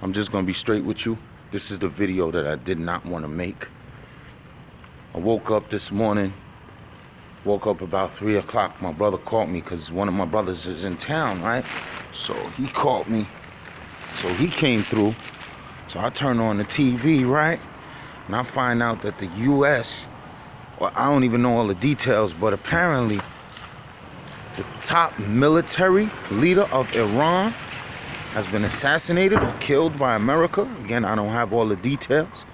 I'm just gonna be straight with you. This is the video that I did not want to make. I woke up this morning, woke up about 3 o'clock. My brother called me because one of my brothers is in town, right? So he called me. So he came through. So I turned on the TV, right? And I find out that the U.S., well, I don't even know all the details, but apparently the top military leader of Iran has been assassinated or killed by America. Again, I don't have all the details,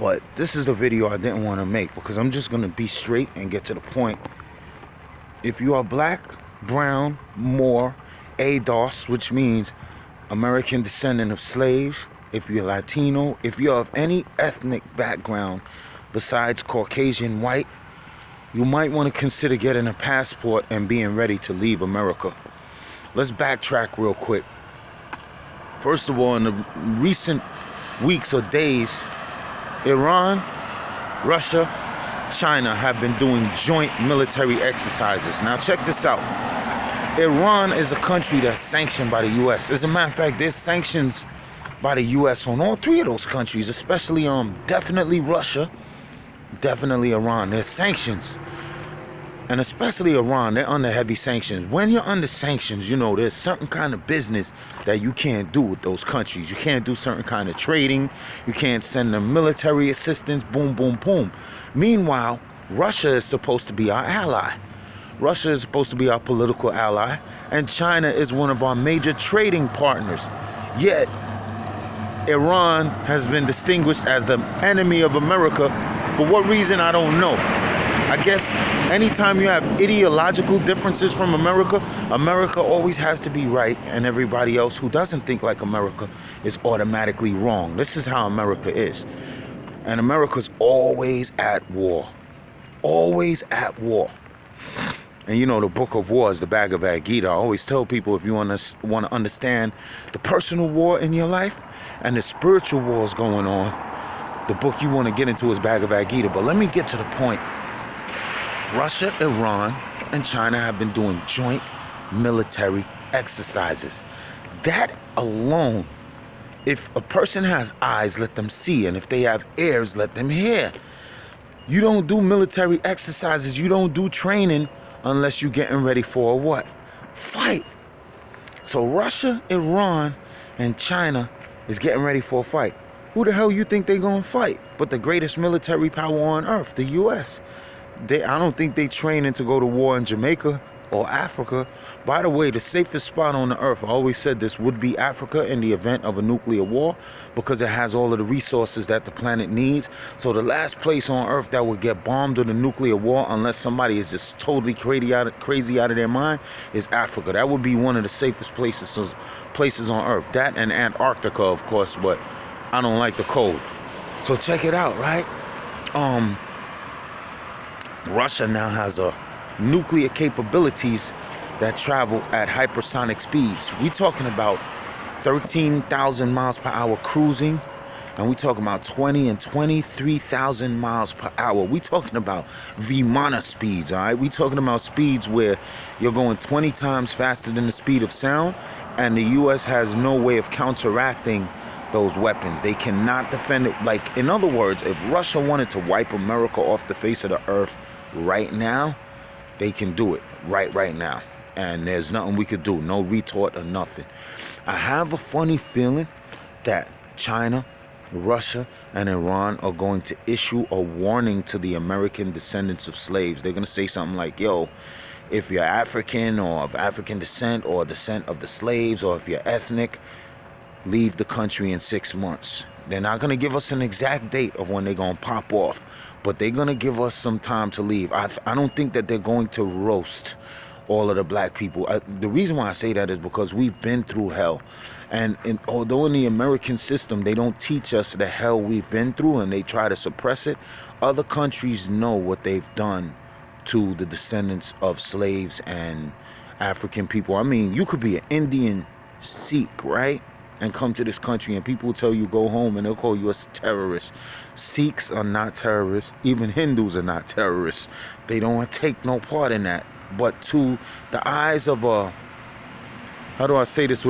but this is the video I didn't want to make because I'm just going to be straight and get to the point. If you are black, brown, Moor, ADOS, which means American descendant of slaves, if you're Latino, if you're of any ethnic background besides Caucasian white, you might want to consider getting a passport and being ready to leave America. Let's backtrack real quick. First of all, in the recent weeks or days, Iran, Russia, China have been doing joint military exercises. Now check this out. Iran is a country that's sanctioned by the U.S. As a matter of fact, there's sanctions by the U.S. on all three of those countries, especially definitely Russia, definitely Iran. There's sanctions. And especially Iran, they're under heavy sanctions. When you're under sanctions, you know, there's certain kind of business that you can't do with those countries. You can't do certain kind of trading. You can't send them military assistance, boom, boom, boom. Meanwhile, Russia is supposed to be our ally. Russia is supposed to be our political ally. And China is one of our major trading partners. Yet, Iran has been distinguished as the enemy of America. For what reason, I don't know. I guess anytime you have ideological differences from America, America always has to be right, and everybody else who doesn't think like America is automatically wrong. This is how America is. And America's always at war. Always at war. And you know, the book of war is the Bhagavad Gita. I always tell people, if you want to understand the personal war in your life and the spiritual wars going on, the book you want to get into is Bhagavad Gita. But let me get to the point. Russia, Iran, and China have been doing joint military exercises. That alone, if a person has eyes, let them see. And if they have ears, let them hear. You don't do military exercises. You don't do training unless you're getting ready for a what? Fight. So Russia, Iran, and China is getting ready for a fight. Who the hell you think they're going to fight? But the greatest military power on earth, the U.S. I don't think they training to go to war in Jamaica or Africa. By the way, the safest spot on the earth, I always said this, would be Africa in the event of a nuclear war because it has all of the resources that the planet needs. So the last place on earth that would get bombed in a nuclear war, unless somebody is just totally crazy out of their mind, is Africa. That would be one of the safest places on earth. That and Antarctica, of course, but I don't like the cold. So check it out, right? Russia now has nuclear capabilities that travel at hypersonic speeds. We talking about 13,000 miles per hour cruising, and we talking about 20 and 23,000 miles per hour. We talking about Vimana speeds, all right? We talking about speeds where you're going 20 times faster than the speed of sound, and the U.S. has no way of counteracting those weapons. They cannot defend it. Like, in other words, if Russia wanted to wipe America off the face of the earth right now, they can do it right now. And there's nothing we could do. No retort or nothing. I have a funny feeling that China, Russia, and Iran are going to issue a warning to the American descendants of slaves. They're going to say something like, yo, if you're African or of African descent or descent of the slaves, or if you're ethnic, leave the country in 6 months. They're not going to give us an exact date of when they're going to pop off, but they're going to give us some time to leave. I don't think that they're going to roast all of the black people. The reason why I say that is because we've been through hell. And although in the American system, they don't teach us the hell we've been through and they try to suppress it, other countries know what they've done to the descendants of slaves and African people. I mean, you could be an Indian Sikh, right? And come to this country and people will tell you go home and they'll call you a terrorist. Sikhs are not terrorists. Even Hindus are not terrorists. They don't take no part in that. But to the eyes of how do I say this